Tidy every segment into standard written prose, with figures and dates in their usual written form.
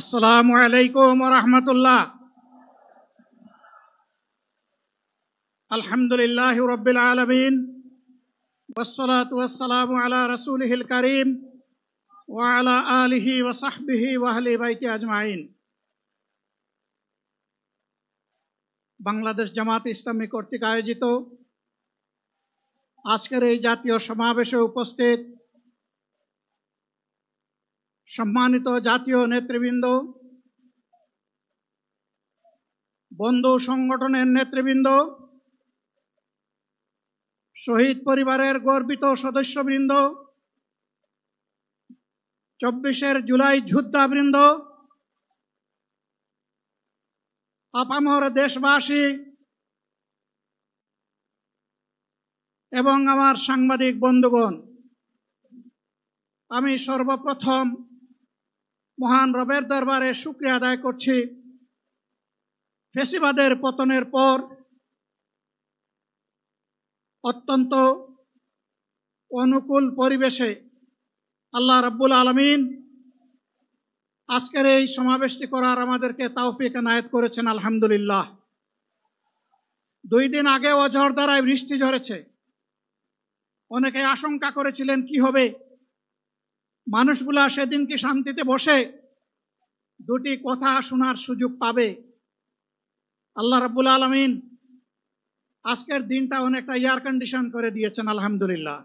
আসসালামু আলাইকুম ওয়া রাহমাতুল্লাহ। আলহামদুলিল্লাহি রাব্বিল আলামিন ওয়াসসালাতু ওয়াসসালামু আলা রাসূলিহিল কারীম ওয়া আলা আলিহি ওয়া সাহবিহি ওয়া আহলি বাইতি আজমাইন। বাংলাদেশ জামায়াতে ইসলামী কর্তৃক আয়োজিত আজকের এই জাতীয় সমাবেশে উপস্থিত সম্মানিত জাতীয় নেতৃবৃন্দ, বন্ধু সংগঠনের নেতৃবৃন্দ, শহীদ পরিবারের গর্বিত সদস্যবৃন্দ, 24 জুলাই যোদ্ধাবৃন্দ, আপামর দেশবাসী এবং আমার সাংবাদিক বন্ধুগণ, আমি সর্বপ্রথম মহান রবের দরবারে শুকরিয়া আদায় করছি। ফ্যাসিবাদের পতনের পর অত্যন্ত অনুকূল পরিবেশে আল্লাহ রাব্বুল আলামিন আজকের এই সমাবেশটি করার আমাদেরকে তৌফিক এনায়েত করেছেন, আলহামদুলিল্লাহ। 2 দিন আগে ঝড়ধারায় বৃষ্টি ঝরেছে। অনেকে আশঙ্কা করেছিলেন কি হবে, মানুষগুলা সেদিন কি শান্তিতে বসে 2টি কথা শোনার সুযোগ পাবে। আল্লাহ রাব্বুল আলামিন আজকের দিনটা অনেকটা এয়ার কন্ডিশন করে দিয়েছেন, আলহামদুলিল্লাহ।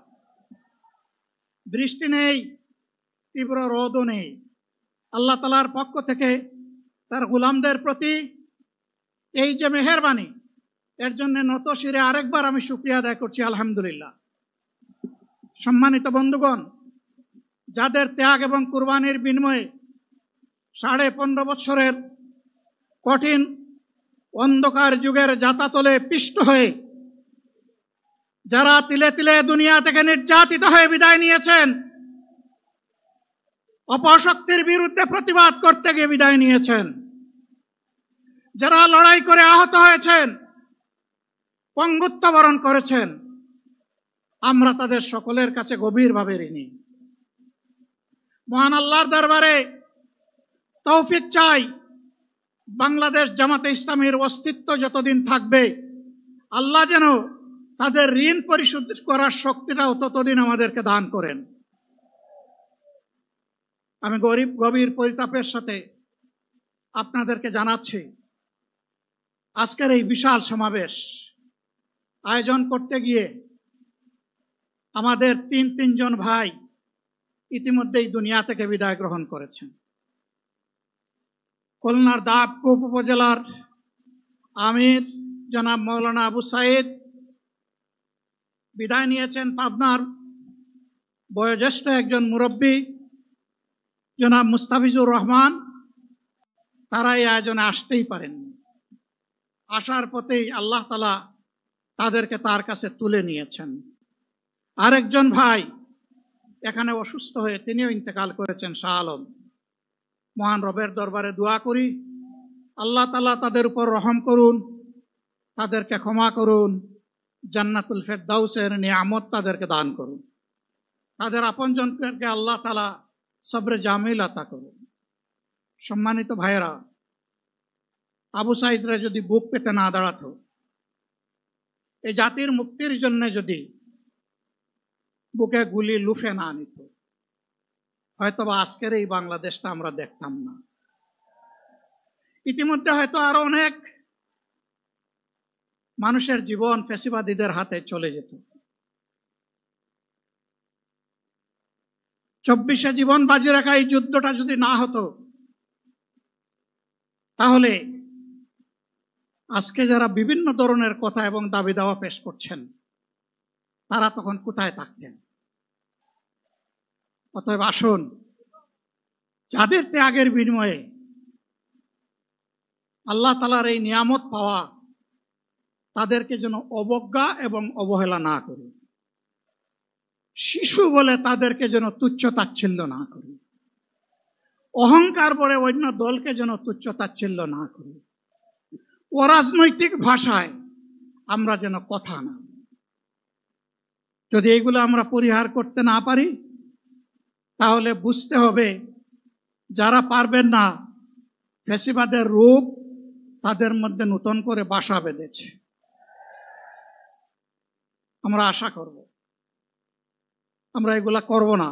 বৃষ্টি নেই, তীব্র রোদও নেই। আল্লাহ তাআলার পক্ষ থেকে তার গোলামদের প্রতি এই যে মেহেরবানি, এর জন্য নত শিরে আরেকবার আমি শুকরিয়া আদায় করছি, আলহামদুলিল্লাহ। সম্মানিত বন্ধুগণ, যাদের ত্যাগ এবং কুরবানির বিনিময়ে 15.5 বছরের কঠিন অন্ধকার যুগের জাতাতলে পিষ্ট হয়ে যারা তিলে তিলে দুনিয়া থেকে নির্যাতিত হয়ে বিদায় নিয়েছেন, অপশক্তির বিরুদ্ধে প্রতিবাদ করতে গিয়ে বিদায় নিয়েছেন, যারা লড়াই করে আহত হয়েছেন, পঙ্গুত্ব বরণ করেছেন, আমরা তাদের সকলের কাছে গভীরভাবে ঋণী। মহান আল্লাহর দরবারে তৌফিক চাই, বাংলাদেশ জামাতে ইসলামীর অস্তিত্ব যতদিন থাকবে আল্লাহ যেন তাদের ঋণ পরিশোধ করার শক্তিটাও ততদিন আমাদেরকে দান করেন। আমি গভীর পরিতাপের সাথে আপনাদেরকে জানাচ্ছি, আজকের এই বিশাল সমাবেশ আয়োজন করতে গিয়ে আমাদের 3 জন ভাই ইতিমধ্যেই দুনিয়া থেকে বিদায় গ্রহণ করেছেন। খুলনার দাবকুপ উপজেলার আমির জনাব মৌলানা আবু সাইদ বিদায় নিয়েছেন। পাবনার বয়োজ্যেষ্ঠ একজন মুরব্বী জনাব মুস্তাফিজুর রহমান, তারা এই আয়োজনে আসতেই পারেননি। আসার পথেই আল্লাহ তাআলা তাদেরকে তার কাছে তুলে নিয়েছেন। আরেকজন ভাই এখানে অসুস্থ হয়ে তিনিও ইন্তেকাল করেছেন, শাহ আলম। মহান রবের দরবারে দোয়া করি, আল্লাহ তাআলা তাদের উপর রহম করুন, তাদেরকে ক্ষমা করুন, জান্নাতুল ফেরদাউসের নিয়ামত তাদেরকে দান করুন, তাদের আপনজনদেরকে আল্লাহ তাআলা সবরে জামিল আতা করুন। সম্মানিত ভাইয়েরা, আবু সাইদরা যদি বুক পেতে না দাঁড়াতো, এই জাতির মুক্তির জন্য যদি বুকে গুলি লুফে না নিত, হয়তোবা আজকের এই বাংলাদেশটা আমরা দেখতাম না। ইতিমধ্যে হয়তো আরো অনেক মানুষের জীবন ফ্যাসিবাদীদের হাতে চলে যেত। 24 জীবন বাজি রাখা এই যুদ্ধটা যদি না হতো, তাহলে আজকে যারা বিভিন্ন ধরনের কথা এবং দাবি দাওয়া পেশ করছেন, তারা তখন কোথায় থাকতেন? অতএব আসুন, যাদের ত্যাগের বিনিময়ে আল্লাহ তাআলার এই নিয়ামত পাওয়া, তাদেরকে যেন অবজ্ঞা এবং অবহেলা না করি। শিশু বলে তাদেরকে যেন তুচ্ছ তাচ্ছিল্য না করি। অহংকার বলে অন্য দলকে যেন তুচ্ছ তাচ্ছিল্য না করি। অরাজনৈতিক ভাষায় আমরা যেন কথা না। যদি এইগুলো আমরা পরিহার করতে না পারি, তাহলে বুঝতে হবে যারা পারবেন না ফ্যাসিবাদের রূপ তাদের মধ্যে নতুন করে বাসা বেঁধেছে। আমরা আশা করব আমরা এগুলা করব না,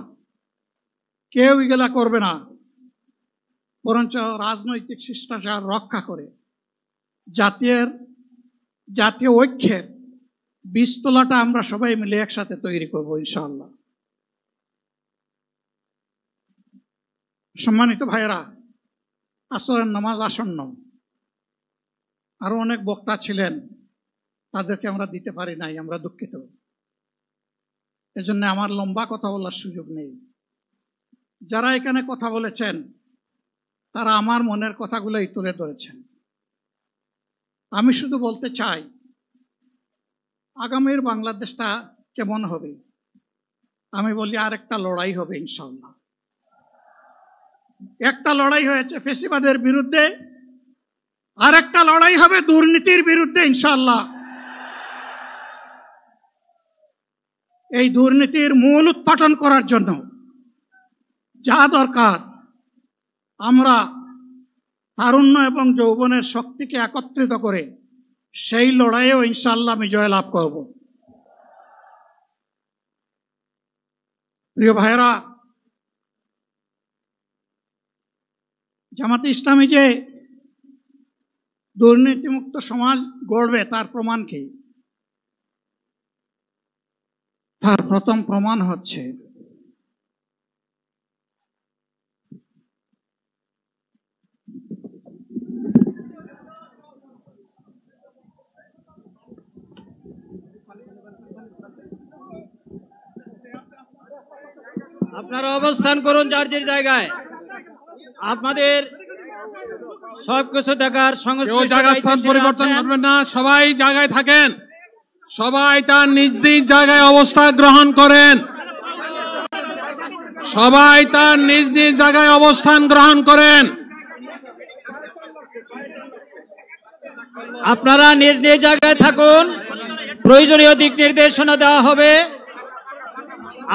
কেউ এগুলা করবে না, বরঞ্চ রাজনৈতিক শিষ্টাচার রক্ষা করে জাতীয় ঐক্যের বীজতলাটা আমরা সবাই মিলে একসাথে তৈরি করব ইনশাআল্লাহ। সম্মানিত ভাইয়েরা, আসরের নামাজ আসন্ন, আরো অনেক বক্তা ছিলেন, তাদেরকে আমরা দিতে পারি নাই, আমরা দুঃখিত। এজন্য আমার লম্বা কথা বলার সুযোগ নেই। যারা এখানে কথা বলেছেন তারা আমার মনের কথাগুলোই তুলে ধরেছেন। আমি শুধু বলতে চাই, আগামীর বাংলাদেশটা কেমন হবে? আমি বলি আরেকটা লড়াই হবে ইনশাআল্লাহ। একটা লড়াই হয়েছে ফ্যাসিবাদের বিরুদ্ধে, আরেকটা লড়াই হবে দুর্নীতির বিরুদ্ধে ইনশাআল্লাহ। এই দুর্নীতির মূল উৎপাটন করার জন্য যা দরকার, আমরা তারুণ্য এবং যৌবনের শক্তিকে একত্রিত করে সেই লড়াইয়েও ইনশাআল্লাহ আমি জয়লাভ করব। প্রিয় ভাইয়েরা, জামাতে ইসলামী যে দুর্নীতিমুক্ত সমাজ গড়বে তার প্রমাণ কি? তার প্রথম প্রমাণ হচ্ছে আপনারা অবস্থান করুন যার যার জায়গায়। আপনাদের সবকিছু দেখার জায়গা স্থান পরিবর্তন করবেন না, সবাই জায়গায় থাকেন, সবাই তার নিজ নিজ জায়গায় অবস্থান গ্রহণ করেন, সবাই তার নিজ নিজ জায়গায় অবস্থান গ্রহণ করেন। আপনারা নিজ নিজ জায়গায় থাকুন, প্রয়োজনীয় দিক নির্দেশনা দেওয়া হবে।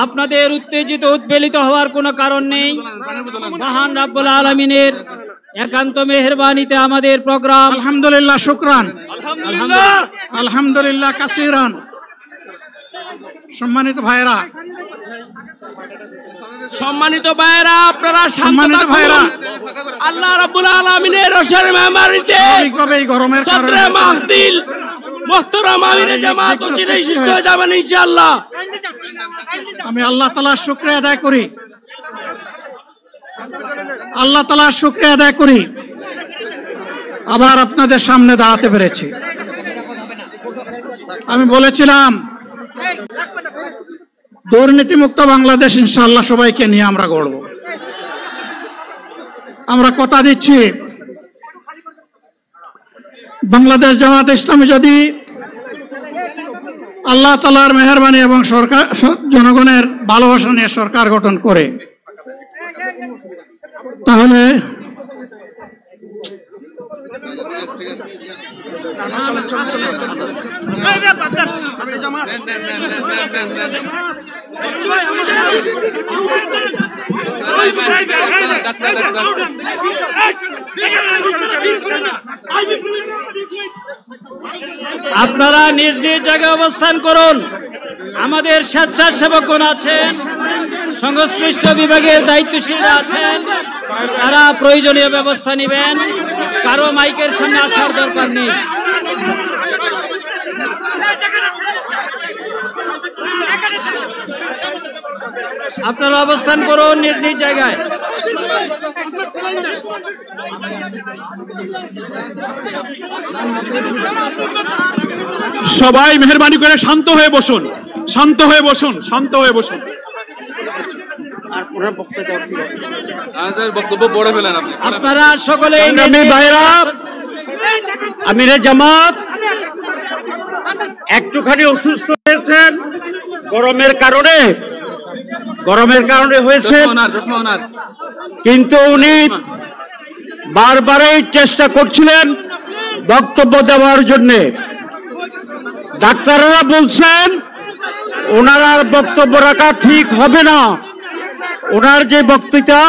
আপনাদের উত্তেজিত উদ্বেলিত হওয়ার কোনো কারণ নেই। মহান রাব্বুল আলামিনের একান্ত মেহেরবানিতে আমাদের প্রোগ্রাম আলহামদুলিল্লাহ, শুকরান, আলহামদুলিল্লাহ কাসিরান। সম্মানিত ভাইরা, আপনারা সম্মানিত ভাইরা, আল্লাহ রাব্বুল আলামিনের রসের মেহমানিতে এই গরমের কারণে মাহফিল মুহতারাম আমিরে জামাত অচিরেই সুস্থ হয়ে যাবেন ইনশাআল্লাহ। আমি আল্লাহ তাআলার শুকরিয়া আদায় করি, আল্লাহ তাআলার শুকরিয়া আদায় করি আবার আপনাদের সামনে দাঁড়াতে পেরেছি। আমি বলেছিলাম দুর্নীতিমুক্ত বাংলাদেশ ইনশাআল্লাহ সবাইকে নিয়ে আমরা গড়ব। আমরা কথা দিচ্ছি, বাংলাদেশ জামাত ইসলামী যদি আল্লাহ তাআলার মেহেরবানি এবং সরকার জনগণের ভালোবাসা নিয়ে সরকার গঠন করে, তাহলে আপনারা নিজ নিজ জায়গায় অবস্থান করুন। আমাদের স্বেচ্ছাসেবকগণ আছেন, সংশ্লিষ্ট বিভাগের দায়িত্বশীলরা আছেন, তারা প্রয়োজনীয় ব্যবস্থা নেবেন। কারো মাইকের সামনে আসার দরকার নেই। আপনারা অবস্থান করুন নিজ নিজ জায়গায়। সবাই মেহেরবানি করে শান্ত হয়ে বসুন, শান্ত হয়ে বসুন, শান্ত হয়ে বসুন। আপনারা সকলে আমিরে জামাত একটুখানি অসুস্থ হয়েছেন, গরমের কারণে হয়েছে, কিন্তু উনি বারবারই চেষ্টা করছিলেন বক্তব্য দেওয়ার জন্য। ডাক্তাররা বলছেন ওনার আর বক্তব্য রাখা ঠিক হবে না। ওনার যে বক্তৃতা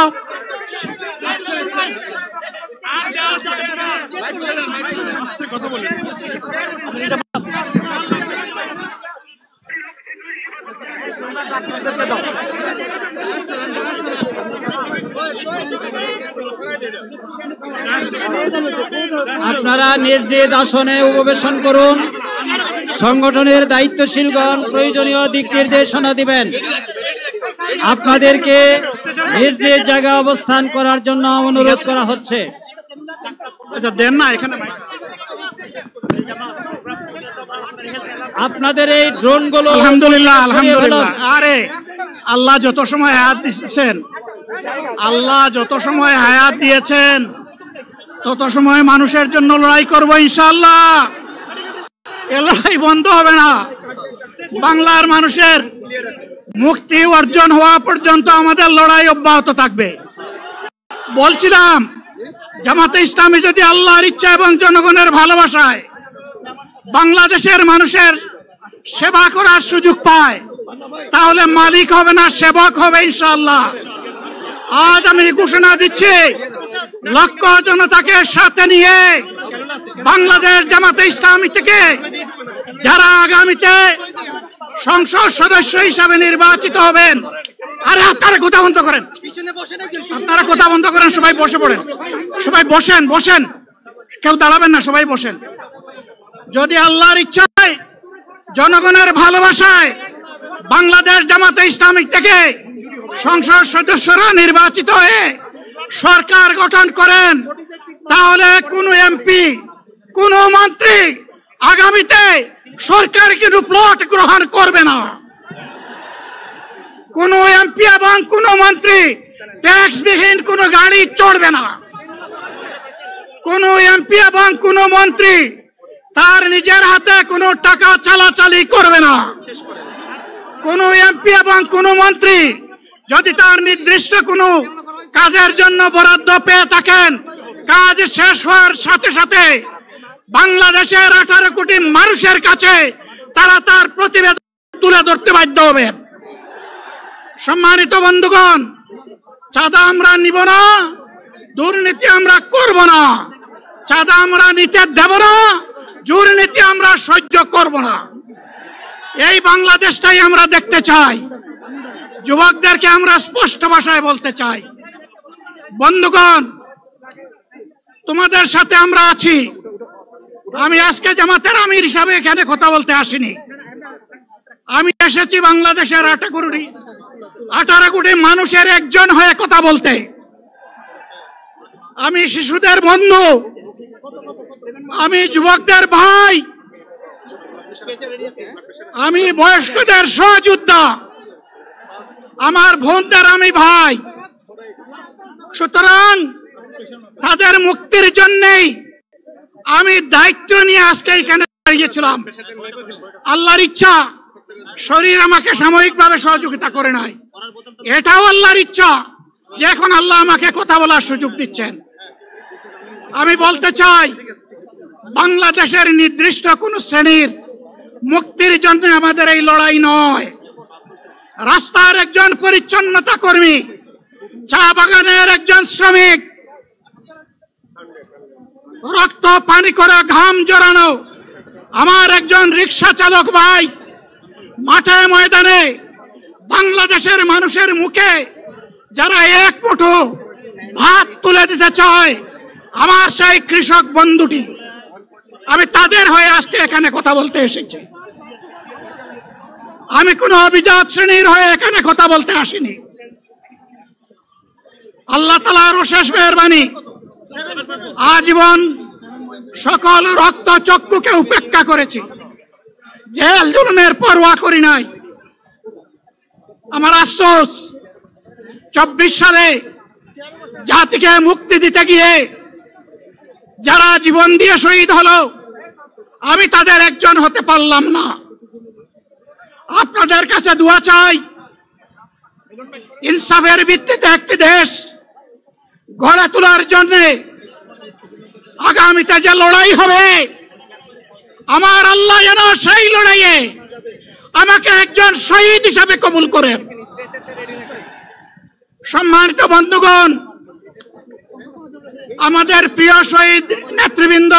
আপনারা নিজ নিজ আসনে উপবেশন করুন। সংগঠনের দায়িত্বশীলগণ প্রয়োজনীয় দিক নির্দেশনা দিবেন। আপনাদেরকে নিজ নিজ জায়গায় অবস্থান করার জন্য অনুরোধ করা হচ্ছে। দেন না এখানে আপনাদের এই ড্রোন গুলো আলহামদুলিল্লাহ আলহামদুলিল্লাহ। আরে আল্লাহ যত সময় হায়াত দিয়েছেন, আল্লাহ যত সময় হায়াত দিয়েছেন তত সময় মানুষের জন্য লড়াই করব ইনশাআল্লাহ। এ লড়াই বন্ধ হবে না। বাংলার মানুষের মুক্তি অর্জন হওয়া পর্যন্ত আমাদের লড়াই অব্যাহত থাকবে। বলছিলাম জামাতে ইসলামী যদি আল্লাহর ইচ্ছা এবং জনগণের ভালোবাসায় বাংলাদেশের মানুষের সেবা করার সুযোগ পায় তাহলে মালিক হবে না, সেবক হবে ইনশাআল্লাহ। আজ আমি ঘোষণা দিচ্ছি, লক্ষ জনতাকে সাথে নিয়ে বাংলাদেশ জামাতে ইসলামী থেকে যারা আগামীতে সংসদ সদস্য হিসাবে নির্বাচিত হবেন, আরে আপনারা কথা বন্ধ করেন, আপনারা কথা বন্ধ করেন, সবাই বসে পড়েন, সবাই বসেন বসেন, কেউ দাঁড়াবেন না, সবাই বসেন। যদি আল্লাহর ইচ্ছায় জনগণের ভালোবাসায় বাংলাদেশ জামাতে ইসলামী থেকে সংসদ সদস্যরা নির্বাচিত হয়ে সরকার গঠন করেন তাহলে কোন এমপি কোন মন্ত্রী আগামীতে সরকার কিন্তু প্লট গ্রহণ করবে না। কোন এমপি এবং কোন মন্ত্রী ট্যাক্স বিহীন কোন গাড়ি চড়বে না। কোন এমপি এবং কোন মন্ত্রী তার নিজের হাতে কোনো টাকা চালাচালি করবে না। কোন এমপি এবং কোন মন্ত্রী যদি তার নির্দিষ্ট কোনো কাজের জন্য বরাদ্দ পেয়ে থাকেন, কাজ শেষ হওয়ার সাথে সাথে বাংলাদেশের 18 কোটি মানুষের কাছে তারা তার প্রতিবেদন তুলে ধরতে বাধ্য হবে। সম্মানিত বন্ধুগণ, চাঁদা আমরা নিব না, দুর্নীতি আমরা করব না, চাঁদা আমরা নিতে দেব না, দুর্নীতি আমরা সহ্য করব না। এই বাংলাদেশটাই আমরা দেখতে চাই। যুবকদেরকে আমরা স্পষ্ট ভাষায় বলতে চাই, বন্ধুগণ তোমাদের সাথে আমরা আছি। আমি আজকে জামাতের আমির হিসাবে এখানে কথা বলতে আসিনি। আমি এসেছি বাংলাদেশের 18 কোটি মানুষের একজন হয়ে কথা বলতে। আমি শিশুদের বন্ধু, আমি যুবকদের ভাই, আমি বয়স্কদের সহযোদ্ধা, আমার বোনদের আমি ভাই। সুতরাং তাদের মুক্তির জন্যই আমি দায়িত্ব নিয়ে আজকে এখানে দাঁড়িয়েছিলাম। আল্লাহর ইচ্ছা শরীর আমাকে সাময়িকভাবে সহযোগিতা করে নাই, এটাও আল্লাহর ইচ্ছা যে এখন আল্লাহ আমাকে কথা বলার সুযোগ দিচ্ছেন। আমি বলতে চাই, বাংলাদেশের নির্দিষ্ট কোন শ্রেণীর মুক্তির জন্য আমাদের এই লড়াই নয়। রাস্তার একজন পরিচ্ছন্নতা কর্মী, চা বাগানের একজন শ্রমিক, রক্ত পানি করে ঘাম জড়ানো আমার একজন রিক্সা চালক ভাই মাঠে ময়দানে বাংলাদেশের মানুষের মুখে যারা এক মুঠো ভাত তুলে দিতে চায়, আমার সেই কৃষক বন্ধুটি, আমি তাদের হয়ে আজকে এখানে কথা বলতে এসেছি। আমি কোন অভিজাত শ্রেণীর হয়ে এখানে কথা বলতে আসিনি। আল্লাহ তাআলার অশেষ মেহেরবানি, আজীবন সকল রক্ত চক্ষুকে উপেক্ষা করেছি, জেল জুলুমের পরোয়া করি নাই। আমার আফসোস, 24 সালে জাতিকে মুক্তি দিতে গিয়ে যারা জীবন দিয়ে শহীদ হলো, আমি তাদের একজন হতে পারলাম না। আপনাদের কাছে দোয়া চাই, ইনসাফের ভিত্তিতে একটি দেশ গড়ে তোলার জন্য আগামীতে যে লড়াই হবে, আমার আল্লাহ যেন সেই লড়াইয়ে আমাকে একজন শহীদ হিসাবে কবুল করেন। সম্মানিত বন্ধুগণ, আমাদের প্রিয় শহীদ নেতৃবৃন্দ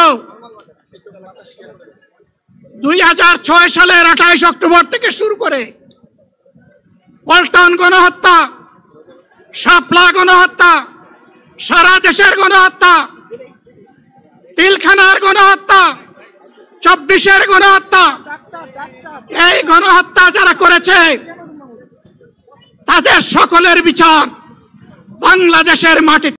2006 সালের 28 অক্টোবর থেকে শুরু করে পল্টন গণহত্যা, শাপলা গণহত্যা, সারা দেশের গণহত্যা, পিলখানার গণহত্যা, 24-এর গণহত্যা, এই গণহত্যা যারা করেছে তাদের সকলের বিচার বাংলাদেশের মাটিতে